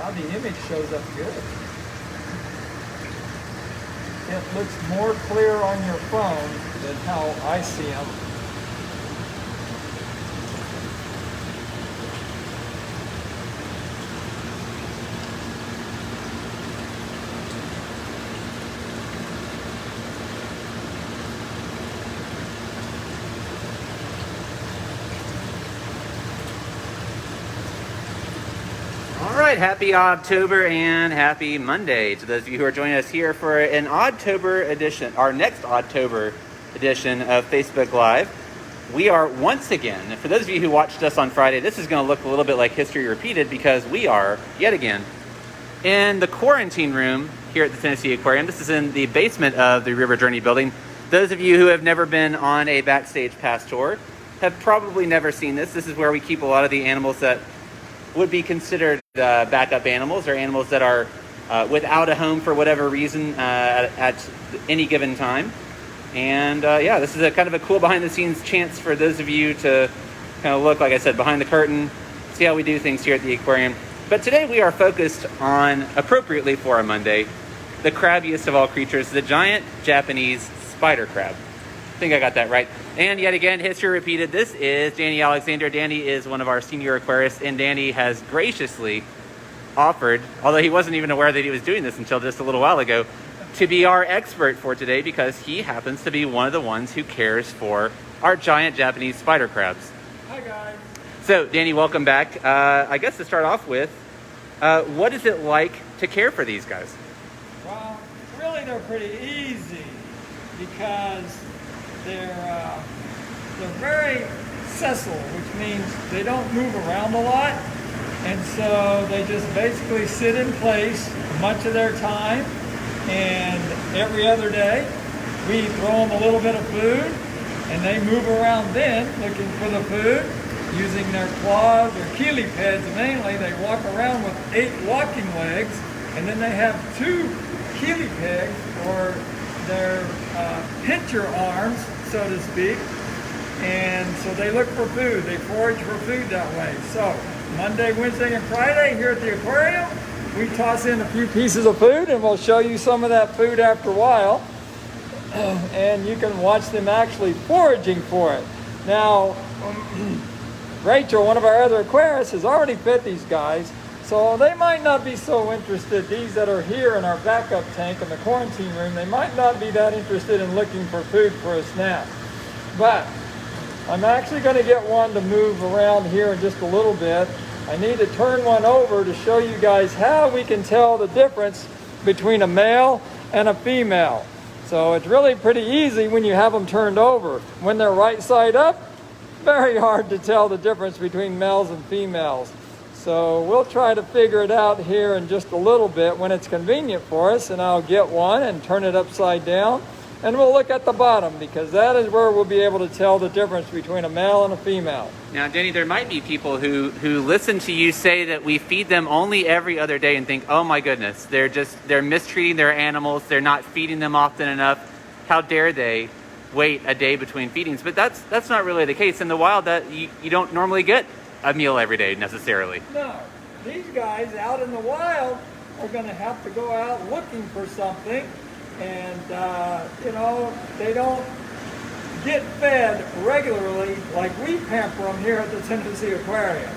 now the image shows up good. It looks more clear on your phone than how I see them. All right, happy Oddtober and happy Monday to those of you who are joining us here for an Oddtober edition, our next Oddtober edition of Facebook Live. We are once again, for those of you who watched us on Friday, this is going to look a little bit like history repeated because we are, yet again, in the quarantine room here at the Tennessee Aquarium. This is in the basement of the River Journey building. Those of you who have never been on a backstage pass tour have probably never seen this. This is where we keep a lot of the animals that would be considered backup animals, or animals that are without a home for whatever reason at any given time. And yeah, this is a kind of a cool behind the scenes chance for those of you to kind of look, like I said, behind the curtain, see how we do things here at the aquarium. But today we are focused on, appropriately for a Monday, the crabbiest of all creatures, the giant Japanese spider crab. I think I got that right. And yet again, history repeated. This is Danny Alexander. Danny is one of our senior aquarists, and Danny has graciously offered, although he wasn't even aware that he was doing this until just a little while ago, to be our expert for today because he happens to be one of the ones who cares for our giant Japanese spider crabs. Hi, guys. So, Danny, welcome back. I guess to start off with, what is it like to care for these guys? Well, really they're pretty easy because they're very sessile, which means they don't move around a lot, and so they just basically sit in place much of their time. And every other day we throw them a little bit of food, and they move around then looking for the food using their claws or cheliceds mainly. They walk around with 8 walking legs, and then they have 2 cheliceds, or their pincher arms, so to speak, and so they look for food. They forage for food that way. So Monday, Wednesday, and Friday here at the aquarium, we toss in a few pieces of food, and we'll show you some of that food after a while, and you can watch them actually foraging for it. Now, Rachel, one of our other aquarists, has already fed these guys, so they might not be so interested. These that are here in our backup tank in the quarantine room, they might not be that interested in looking for food for a snack. But I'm actually going to get one to move around here in just a little bit. I need to turn one over to show you guys how we can tell the difference between a male and a female. So it's really pretty easy when you have them turned over. When they're right side up, very hard to tell the difference between males and females. So we'll try to figure it out here in just a little bit when it's convenient for us, and I'll get one and turn it upside down, and we'll look at the bottom because that is where we'll be able to tell the difference between a male and a female. Now, Danny, there might be people who listen to you say that we feed them only every other day and think, oh my goodness, they're mistreating their animals, they're not feeding them often enough. How dare they wait a day between feedings? But that's not really the case. In the wild, that you don't normally get a meal every day necessarily. No, these guys out in the wild are going to have to go out looking for something, and you know, they don't get fed regularly like we pamper them here at the Tennessee Aquarium.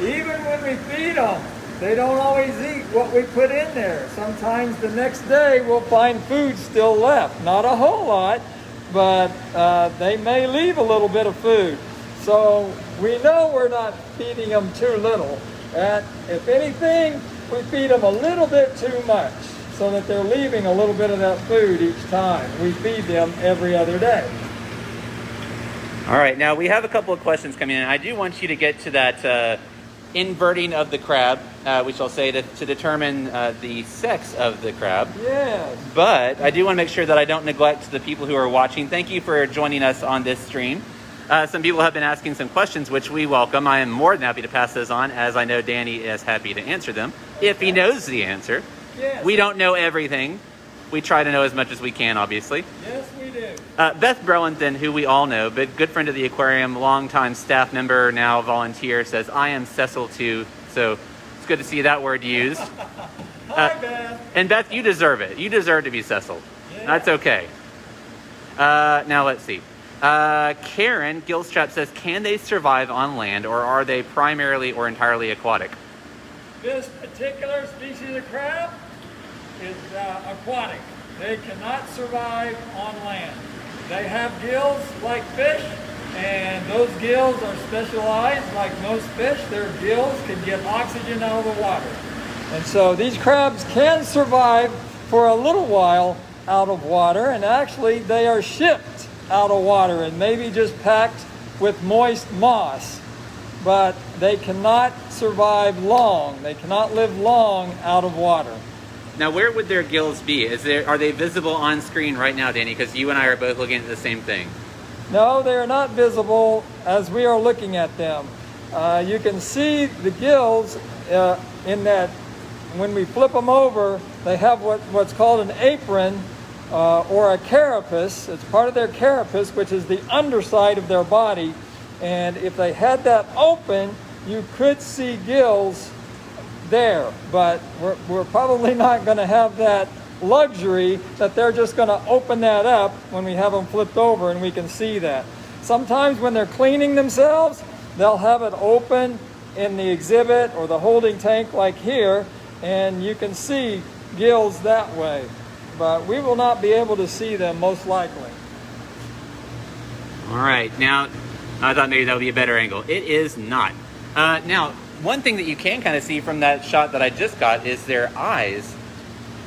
Even when we feed them, they don't always eat what we put in there. Sometimes the next day we'll find food still left. Not a whole lot, but they may leave a little bit of food. So we know we're not feeding them too little. And if anything, we feed them a little bit too much so that they're leaving a little bit of that food each time. We feed them every other day. All right, now we have a couple of questions coming in. I do want you to get to that inverting of the crab, we shall say, to determine the sex of the crab. Yes. But I do want to make sure that I don't neglect the people who are watching. Thank you for joining us on this stream. Some people have been asking some questions, which we welcome. I am more than happy to pass those on, as I know Danny is happy to answer them, if he knows the answer. Yes. We don't know everything. We try to know as much as we can, obviously. Yes, we do. Beth Brewington, who we all know, but good friend of the aquarium, longtime staff member, now volunteer, says, I am sessile too. So It's good to see that word used. Hi, Beth. And Beth, you deserve it. You deserve to be Cecil. Yeah. That's okay. Now let's see. Karen Gilstrap says, can they survive on land, or are they primarily or entirely aquatic? This particular species of crab is aquatic. They cannot survive on land. They have gills like fish, and those gills are specialized. Like most fish, their gills can get oxygen out of the water. And so these crabs can survive for a little while out of water, and actually they are shipped out of water and maybe just packed with moist moss. But they cannot survive long. They cannot live long out of water. Now, where would their gills be? Are they visible on screen right now, Danny? Because you and I are both looking at the same thing. No, they are not visible as we are looking at them. You can see the gills in that when we flip them over, they have what's called an apron or a carapace. It's part of their carapace, which is the underside of their body. And if they had that open, you could see gills there. But we're probably not going to have that luxury that they're just going to open that up when we have them flipped over and we can see that. Sometimes when they're cleaning themselves, they'll have it open in the exhibit or the holding tank like here, and you can see gills that way. But we will not be able to see them most likely. All right, now I thought maybe that would be a better angle. It is not. Now, one thing that you can kind of see from that shot that I just got is their eyes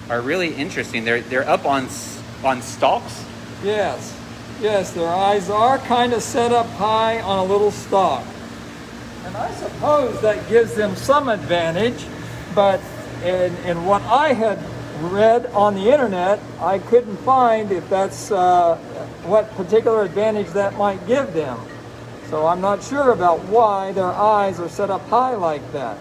are really interesting. They're up on stalks. Yes, their eyes are kind of set up high on a little stalk. And I suppose that gives them some advantage, but in what I had read on the internet, I couldn't find if that's what particular advantage that might give them. So I'm not sure about why their eyes are set up high like that.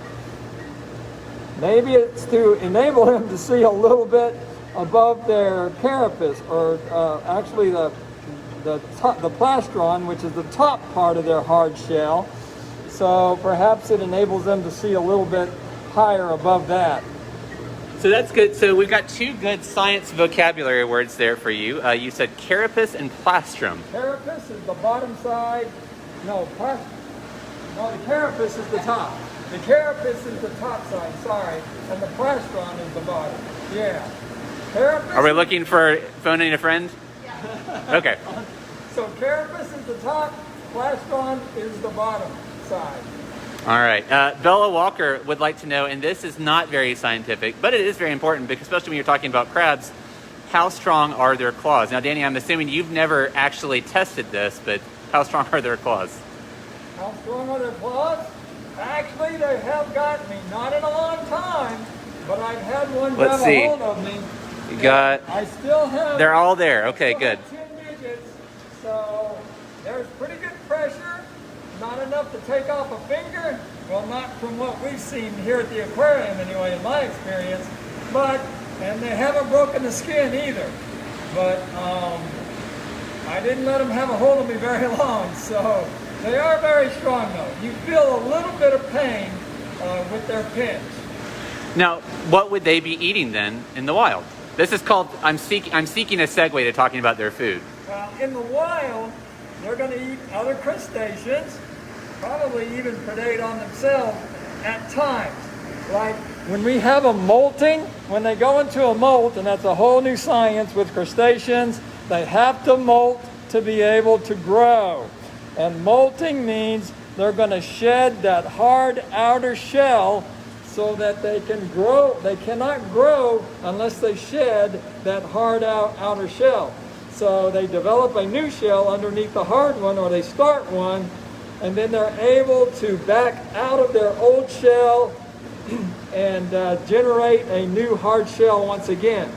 Maybe it's to enable them to see a little bit above their carapace, or actually the plastron, which is the top part of their hard shell. So perhaps it enables them to see a little bit higher above that. So that's good. So we've got two good science vocabulary words there for you. You said carapace and plastrum. Carapace is the bottom side. No, the carapace is the top. The carapace is the top side, sorry, and the plastron is the bottom. Yeah. Carapace. Are we looking for phoning a friend? Yeah. Okay. So carapace is the top, plastron is the bottom side. All right. Bella Walker would like to know, and this is not very scientific, but it is very important, because especially when you're talking about crabs, how strong are their claws? Now, Danny, I'm assuming you've never actually tested this, but how strong are their claws? How strong are their claws? Actually, they have got me. Not in a long time, but I've had one grab a hold of me. You got. I still have. They're all there. Okay, good. 10 digits, so there's pretty good pressure. Not enough to take off a finger. Well, not from what we've seen here at the aquarium, anyway, in my experience. And they haven't broken the skin either. But I didn't let them have a hold of me very long, so they are very strong, though. You feel a little bit of pain with their pinch. Now, what would they be eating then in the wild? This is called, I'm seeking a segue to talking about their food. Well, in the wild, they're going to eat other crustaceans, probably even predate on themselves at times. Like when we have them molting, when they go into a molt, and that's a whole new science with crustaceans, they have to molt to be able to grow. And molting means they're going to shed that hard outer shell so that they can grow. They cannot grow unless they shed that hard outer shell. So they develop a new shell underneath the hard one, or they start one, and then they're able to back out of their old shell and generate a new hard shell once again.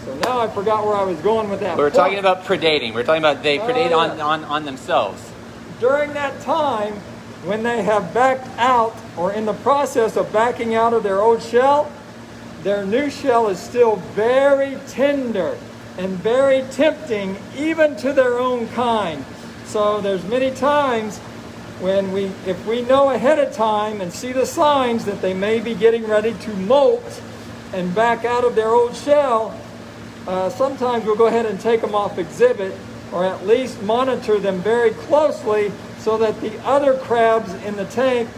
So now I forgot where I was going with that. We're talking about predating. We're talking about they predate on themselves. During that time, when they have backed out, or in the process of backing out of their old shell, their new shell is still very tender and very tempting, even to their own kind. So there's many times if we know ahead of time and see the signs that they may be getting ready to molt and back out of their old shell, sometimes we'll go ahead and take them off exhibit, or at least monitor them very closely so that the other crabs in the tank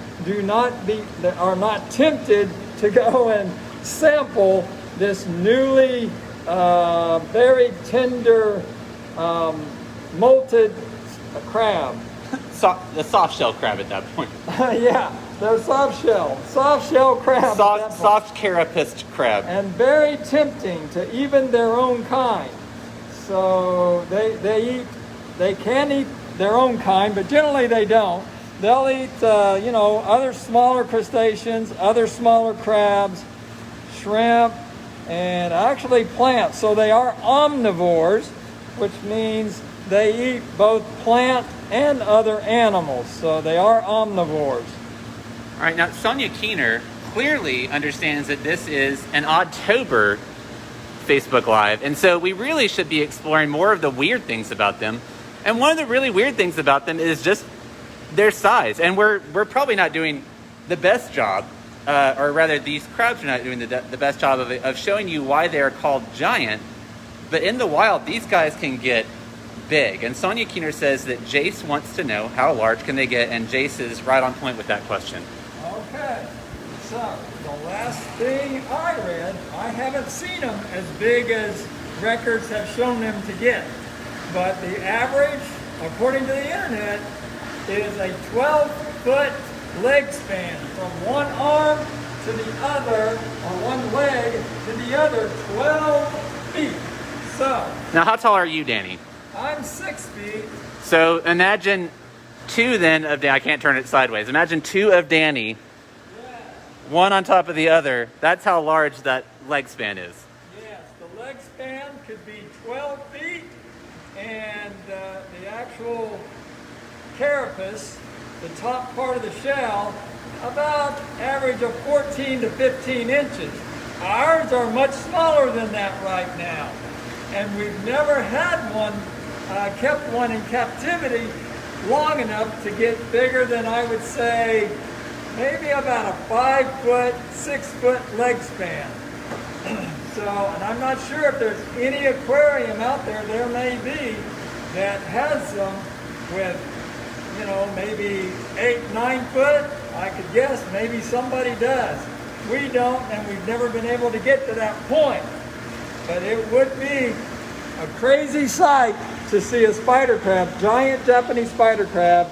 are not tempted to go and sample this newly very tender molted crab. The soft shell crab at that point. Yeah, they're soft shell crab. Soft carapace crab. And very tempting to even their own kind. So they can eat their own kind, but generally they don't. They'll eat, other smaller crustaceans, other smaller crabs, shrimp, and actually plants. So they are omnivores, which means they eat both plant and other animals. So they are omnivores. All right, now Sonia Keener clearly understands that this is an ODDtober Facebook Live, and so we really should be exploring more of the weird things about them. And one of the really weird things about them is just their size. And we're probably not doing the best job, or rather these crabs are not doing the best job of showing you why they are called giant. But in the wild, these guys can get big. And Sonia Keener says that Jace wants to know how large can they get, and Jace is right on point with that question. Okay, so the last thing I read, I haven't seen them as big as records have shown them to get. But the average, according to the internet, is a 12-foot leg span from one arm to the other, or one leg to the other, 12 feet. So, now how tall are you, Danny? I'm 6 feet. So imagine two then of Danny. I can't turn it sideways. Imagine two of Danny, one on top of the other. That's how large that leg span is. Yes, the leg span could be 12 feet, and the actual carapace, the top part of the shell, about average of 14 to 15 inches. Ours are much smaller than that right now, and we've never had one, kept one in captivity long enough to get bigger than, I would say, maybe about a 5 foot, 6 foot leg span. So, and I'm not sure if there's any aquarium out there, there may be, that has them with, maybe 8, 9 foot. I could guess maybe somebody does. We don't, and we've never been able to get to that point. But it would be a crazy sight to see a spider crab, giant Japanese spider crab,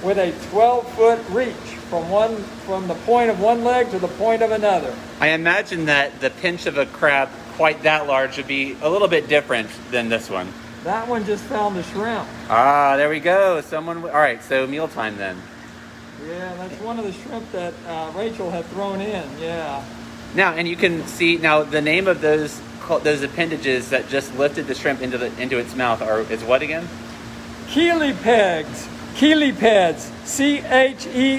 with a 12-foot reach from the point of one leg to the point of another. I imagine that the pinch of a crab quite that large would be a little bit different than this one. That one just found a shrimp. Ah, there we go. All right, so mealtime then. Yeah, that's one of the shrimp that Rachel had thrown in, yeah. Now, and you can see, now the name of those appendages that just lifted the shrimp into its mouth is what again? Cheilipids. Cheilipids. Chelipids.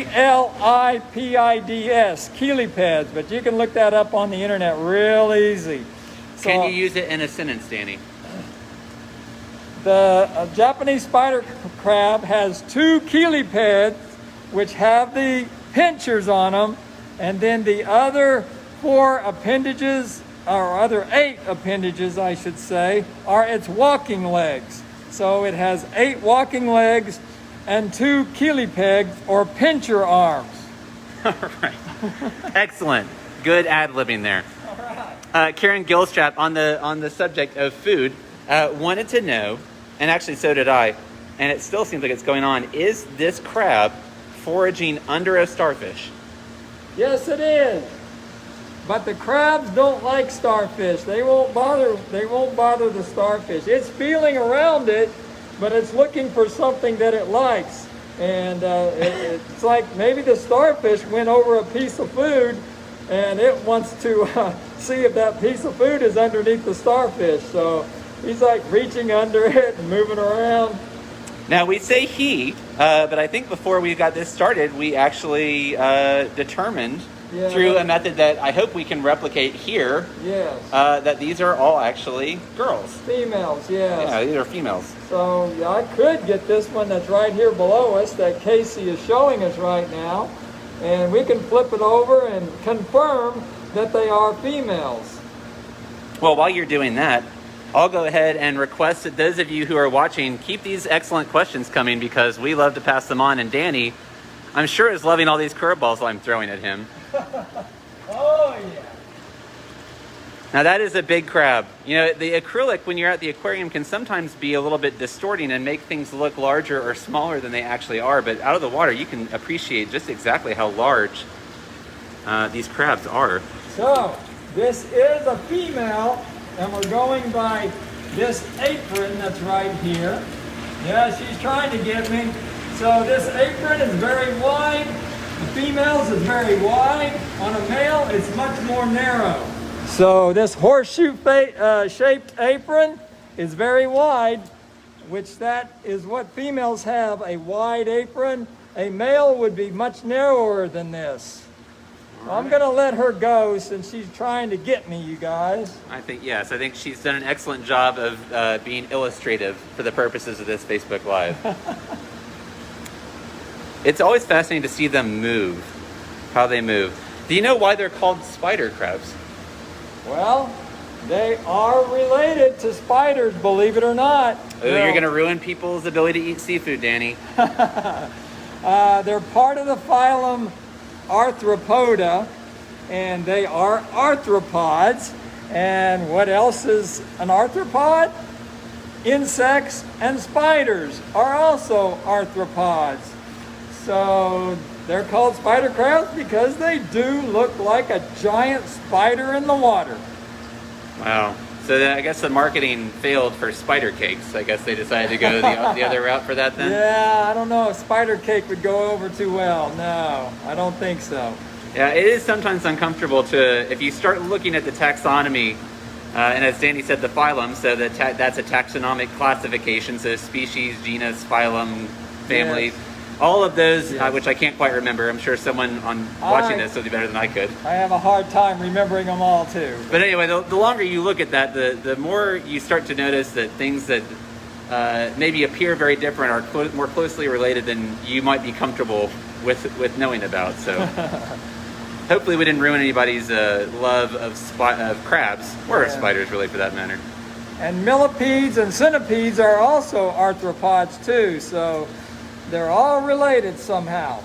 Cheilipids. But you can look that up on the internet real easy. So, can you use it in a sentence, Danny? The Japanese spider crab has 2 chelipids, which have the pinchers on them, and then the other 4 appendages, or other 8 appendages, I should say, are its walking legs. So it has 8 walking legs and 2 chelipids, or pincher arms. All right. Excellent. Good ad-libbing there. All right. Karen Gilstrap, on the subject of food, wanted to know, and actually so did I, and it still seems like it's going on, is this crab foraging under a starfish? Yes, it is. But the crabs don't like starfish. They won't bother the starfish. It's feeling around it, but it's looking for something that it likes. And it's like maybe the starfish went over a piece of food, and it wants to see if that piece of food is underneath the starfish. So he's like reaching under it and moving around. Now we say he, but I think before we got this started, we actually determined Yeah, through a method that I hope we can replicate here. Yes. That these are all actually girls. Females, yes. Yeah, these are females. So yeah, I could get this one that's right here below us that Casey is showing us right now, and we can flip it over and confirm that they are females. Well, while you're doing that, I'll go ahead and request that those of you who are watching keep these excellent questions coming, because we love to pass them on, and Danny, I'm sure, is loving all these curveballs I'm throwing at him. Oh yeah. Now that is a big crab. You know, the acrylic when you're at the aquarium can sometimes be a little bit distorting and make things look larger or smaller than they actually are, but out of the water you can appreciate just exactly how large these crabs are. So this is a female, and we're going by this apron that's right here. Yeah, she's trying to get me. So this apron is very wide. The female's is very wide. On a male, it's much more narrow. So this horseshoe shaped apron is very wide, which that is what females have, a wide apron. A male would be much narrower than this. I'm going to let her go since she's trying to get me, you guys. I think, yes, I think she's done an excellent job of being illustrative for the purposes of this Facebook Live. It's always fascinating to see them move, how they move. Do you know why they're called spider crabs? Well, they are related to spiders, believe it or not. Oh, you're going to ruin people's ability to eat seafood, Danny. They're part of the phylum Arthropoda, and they are arthropods. And what else is an arthropod? Insects and spiders are also arthropods. So they're called spider crabs because they do look like a giant spider in the water. Wow. So then I guess the marketing failed for spider cakes. I guess they decided to go the other route for that then? Yeah, I don't know if spider cake would go over too well. No, I don't think so. Yeah, it is sometimes uncomfortable to, if you start looking at the taxonomy, and as Danny said, the phylum, so that's a taxonomic classification, so species, genus, phylum, family. Yes. All of those, yes. Which I can't quite remember. I'm sure someone watching this will do better than I could. I have a hard time remembering them all too. But anyway, the longer you look at that, the more you start to notice that things that maybe appear very different are more closely related than you might be comfortable with knowing about. So hopefully we didn't ruin anybody's love of crabs, or of spiders really for that matter. And millipedes and centipedes are also arthropods too, so they're all related somehow.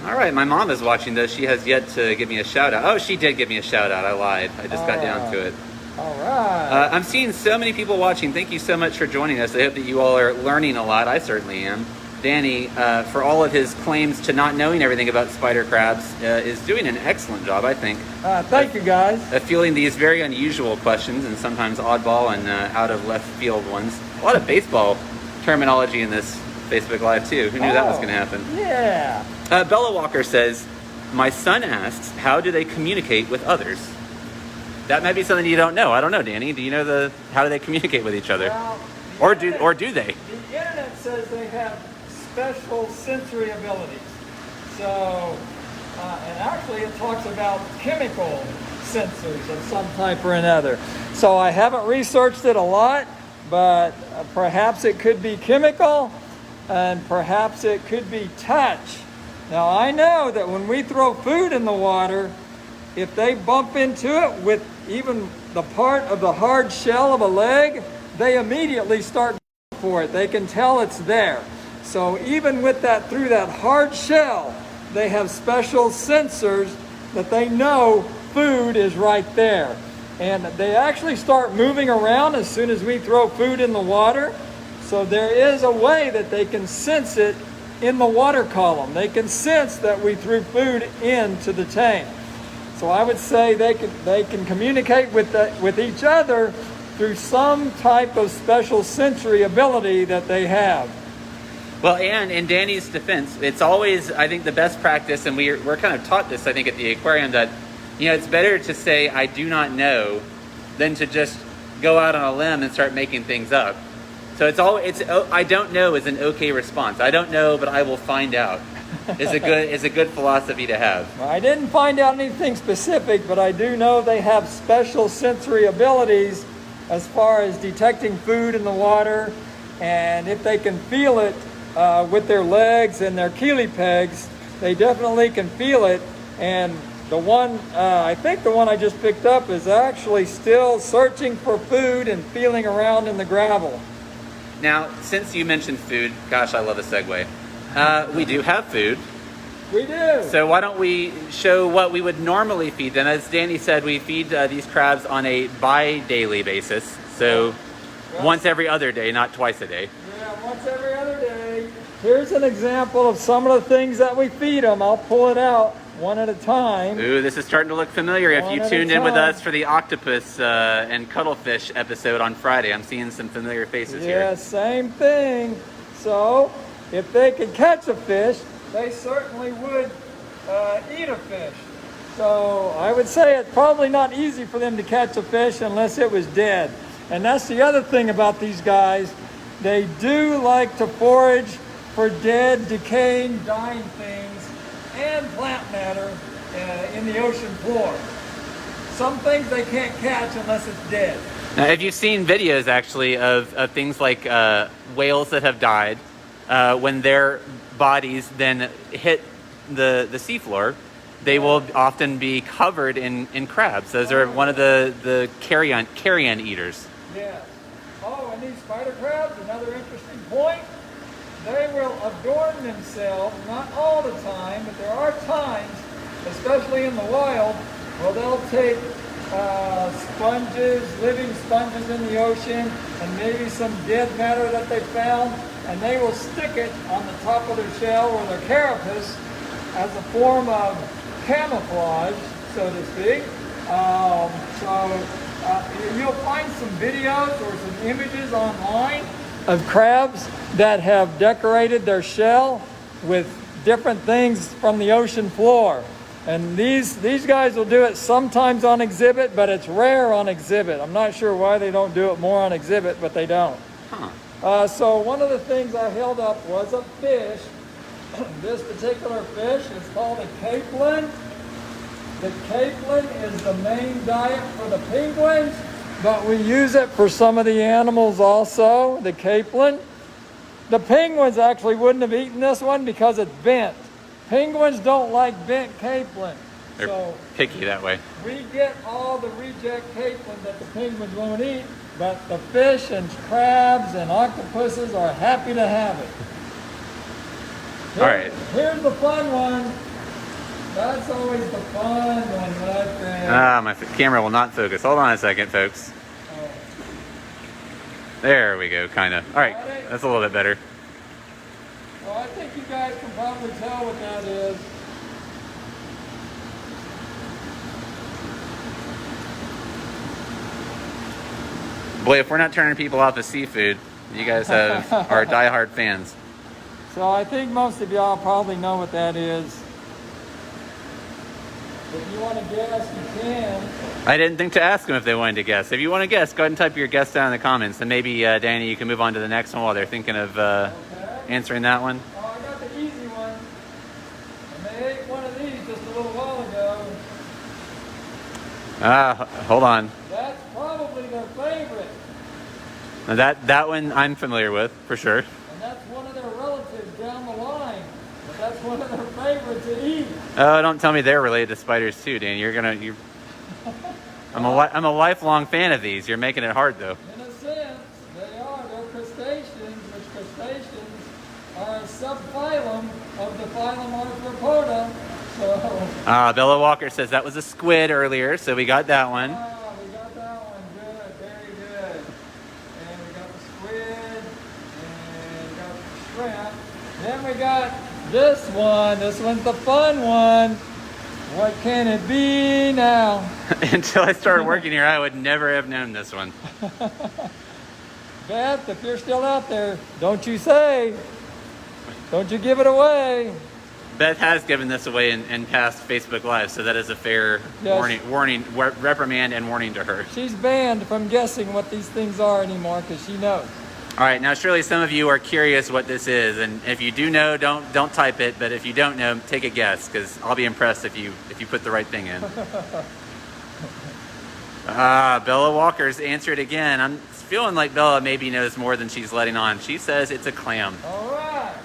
All right, my mom is watching this. She has yet to give me a shout out. Oh, she did give me a shout out. I lied. I just got down to it. All right. I'm seeing so many people watching. Thank you so much for joining us. I hope that you all are learning a lot. I certainly am. Danny, for all of his claims to not knowing everything about spider crabs, is doing an excellent job, I think. Thank you, guys. Of fielding these very unusual questions and sometimes oddball and out of left field ones. A lot of baseball terminology in this Facebook Live too. Who knew that was going to happen? Yeah. Bella Walker says, my son asks, how do they communicate with others? That might be something you don't know. I don't know, Danny. Do you know how do they communicate with each other? Well, or do they? The internet says they have special sensory abilities. So, and actually it talks about chemical sensors of some type or another. So I haven't researched it a lot, but perhaps it could be chemical, and perhaps it could be touch. Now I know that when we throw food in the water, if they bump into it with even the part of the hard shell of a leg, they immediately start for it. They can tell it's there. So even with that, through that hard shell, they have special sensors that they know food is right there. And they actually start moving around as soon as we throw food in the water. So there is a way that they can sense it in the water column. They can sense that we threw food into the tank. So I would say they can communicate with each other through some type of special sensory ability that they have. Well, and in Danny's defense, it's always, I think, the best practice, and we're kind of taught this, I think, at the aquarium, that, you know, it's better to say, I do not know, than to just go out on a limb and start making things up. So I don't know is an okay response. I don't know, but I will find out. is a good philosophy to have. Well, I didn't find out anything specific, but I do know they have special sensory abilities as far as detecting food in the water, and if they can feel it with their legs and their Keeley pegs, they definitely can feel it. And the one, I think the one I just picked up is actually still searching for food and feeling around in the gravel. Now, since you mentioned food, gosh, I love a segue. We do have food. We do. So why don't we show what we would normally feed them? As Danny said, we feed these crabs on a bi-daily basis. So once every other day, not twice a day. Yeah, once every other day. Here's an example of some of the things that we feed them. I'll pull it out one at a time. Ooh, this is starting to look familiar. If you tuned in with us for the octopus and cuttlefish episode on Friday, I'm seeing some familiar faces here. Yeah, same thing. So, if they could catch a fish, they certainly would eat a fish. So, I would say it's probably not easy for them to catch a fish unless it was dead. And that's the other thing about these guys. They do like to forage for dead, decaying, dying things and plant matter in the ocean floor. Some things they can't catch unless it's dead. Now, have you seen videos actually of things like whales that have died when their bodies then hit the seafloor? They will often be covered in crabs. Those are one of the carrion eaters. Yes. Oh, and these spider crabs, another interesting point. They will adorn themselves, not all the time, but there are times, especially in the wild, where they'll take sponges, living sponges in the ocean, and maybe some dead matter that they found, and they will stick it on the top of their shell or their carapace as a form of camouflage, so to speak. You'll find some videos or some images online of crabs that have decorated their shell with different things from the ocean floor. And these guys will do it sometimes on exhibit, but it's rare on exhibit. I'm not sure why they don't do it more on exhibit, but they don't. So one of the things I held up was a fish. This particular fish is called a capelin. The capelin is the main diet for the penguins, but we use it for some of the animals also, the capelin. The penguins actually wouldn't have eaten this one because it's bent. Penguins don't like bent capelin. They're picky that way. We get all the reject capelin that the penguins won't eat, but the fish and crabs and octopuses are happy to have it. All right. Here's the fun one. That's always the fun one right there. My camera will not focus. Hold on a second, folks. There we go, kind of. All right, that's a little bit better. Well, I think you guys can probably tell what that is. Boy, if we're not turning people off of seafood, you guys are diehard fans. So I think most of y'all probably know what that is. If you want to guess, you can. I didn't think to ask them if they wanted to guess. If you want to guess, go ahead and type your guess down in the comments. And maybe, Danny, you can move on to the next one while they're thinking of answering that one. Oh, I got the easy one. And they ate one of these just a little while ago. Hold on. That's probably their favorite. Now that one I'm familiar with, for sure. And that's one of their relatives down the line. But that's one of their favorites to eat. Oh, don't tell me they're related to spiders too, Danny. I'm a lifelong fan of these. You're making it hard, though. In a sense, they are. They're crustaceans, which crustaceans are a subphylum of the phylum Arthropoda. So. Bella Walker says that was a squid earlier, so we got that one. We got that one. Good, very good. And we got the squid, and we got the shrimp. Then we got this one. This one's the fun one. What can it be now? Until I started working here, I would never have known this one. Beth, if you're still out there, don't you say. Don't you give it away. Beth has given this away in past Facebook Lives, so that is a fair reprimand and warning to her. She's banned from guessing what these things are anymore because she knows. All right, now surely some of you are curious what this is, and if you do know, don't type it. But if you don't know, take a guess, because I'll be impressed if you put the right thing in. Bella Walker's answered again. I'm feeling like Bella maybe knows more than she's letting on. She says it's a clam. All right.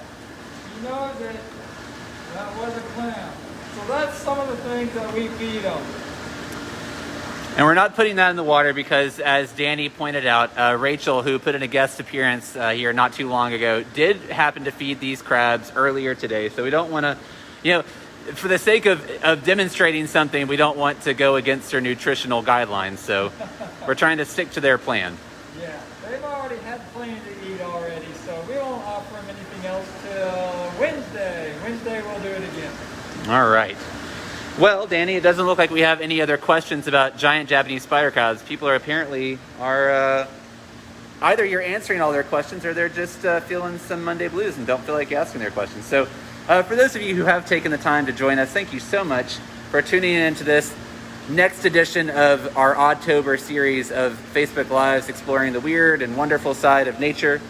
You know that was a clam. So that's some of the things that we feed them. And we're not putting that in the water because, as Danny pointed out, Rachel, who put in a guest appearance here not too long ago, did happen to feed these crabs earlier today. So we don't want to, for the sake of demonstrating something, we don't want to go against their nutritional guidelines. So we're trying to stick to their plan. Yeah, they've already had plenty to eat already, so we won't offer them anything else till Wednesday. Wednesday we'll do it again. All right. Well, Danny, it doesn't look like we have any other questions about giant Japanese spider crabs. People are either you're answering all their questions or they're just feeling some Monday blues and don't feel like asking their questions. So for those of you who have taken the time to join us, thank you so much for tuning in to this next edition of our ODDtober series of Facebook Lives, exploring the weird and wonderful side of nature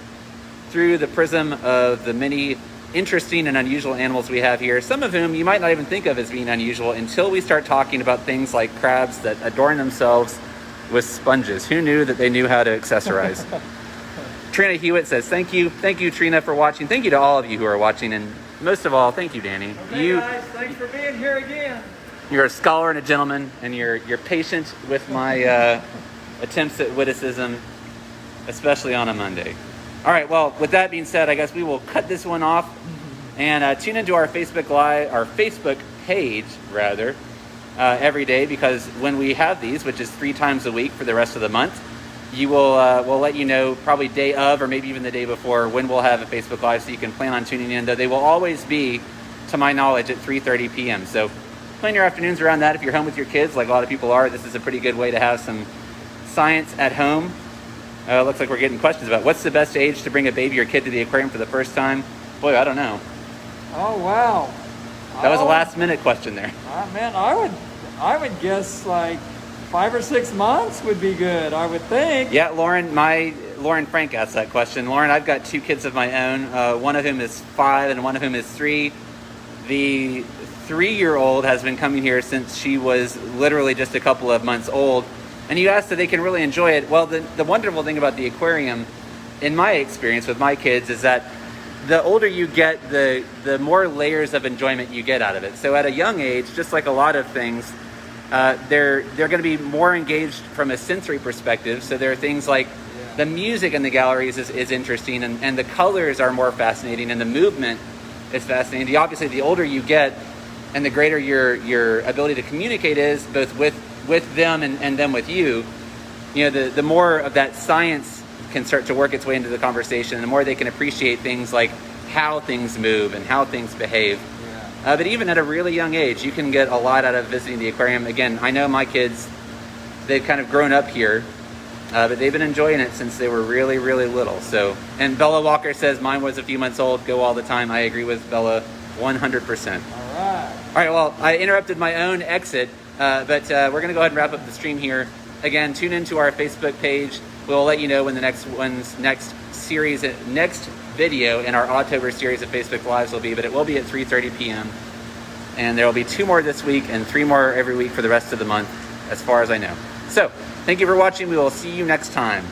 through the prism of the many interesting and unusual animals we have here, some of whom you might not even think of as being unusual until we start talking about things like crabs that adorn themselves with sponges. Who knew that they knew how to accessorize? Trina Hewitt says, thank you, Trina, for watching. Thank you to all of you who are watching, and most of all, thank you, Danny. Okay, guys, thanks for being here again. You're a scholar and a gentleman, and you're patient with my attempts at witticism, especially on a Monday. All right, well, with that being said, I guess we will cut this one off and tune into our Facebook Live, our Facebook page, rather, every day, because when we have these, which is 3 times a week for the rest of the month, you will we'll let you know probably day of or maybe even the day before when we'll have a Facebook Live, so you can plan on tuning in, though they will always be, to my knowledge, at 3:30 p.m. So plan your afternoons around that. If you're home with your kids, like a lot of people are, this is a pretty good way to have some science at home. Looks like we're getting questions about what's the best age to bring a baby or kid to the aquarium for the first time. Boy, I don't know. Oh, wow. That was a last minute question there. Man, I would guess like 5 or 6 months would be good, I would think. Yeah, Lauren Frank asked that question. Lauren, I've got 2 kids of my own, one of whom is 5 and one of whom is 3. The 3-year-old has been coming here since she was literally just a couple of months old. And you asked if they can really enjoy it. Well, the wonderful thing about the aquarium, in my experience with my kids, is that the older you get, the more layers of enjoyment you get out of it. So at a young age, just like a lot of things, they're going to be more engaged from a sensory perspective. So there are things like the music in the galleries is interesting, and the colors are more fascinating, and the movement is fascinating. Obviously, the older you get, and the greater your ability to communicate is, both with them and them with you, the more of that science can start to work its way into the conversation, and the more they can appreciate things like how things move and how things behave. Yeah. But even at a really young age, you can get a lot out of visiting the aquarium. Again, I know my kids, they've kind of grown up here, but they've been enjoying it since they were really, really little. So, and Bella Walker says, mine was a few months old, go all the time. I agree with Bella 100%. All right, well, I interrupted my own exit, but we're going to go ahead and wrap up the stream here. Again, tune into our Facebook page. We'll let you know when the next video in our ODDtober series of Facebook Lives will be, but it will be at 3:30 p.m. And there will be 2 more this week and 3 more every week for the rest of the month, as far as I know. So, thank you for watching. We will see you next time.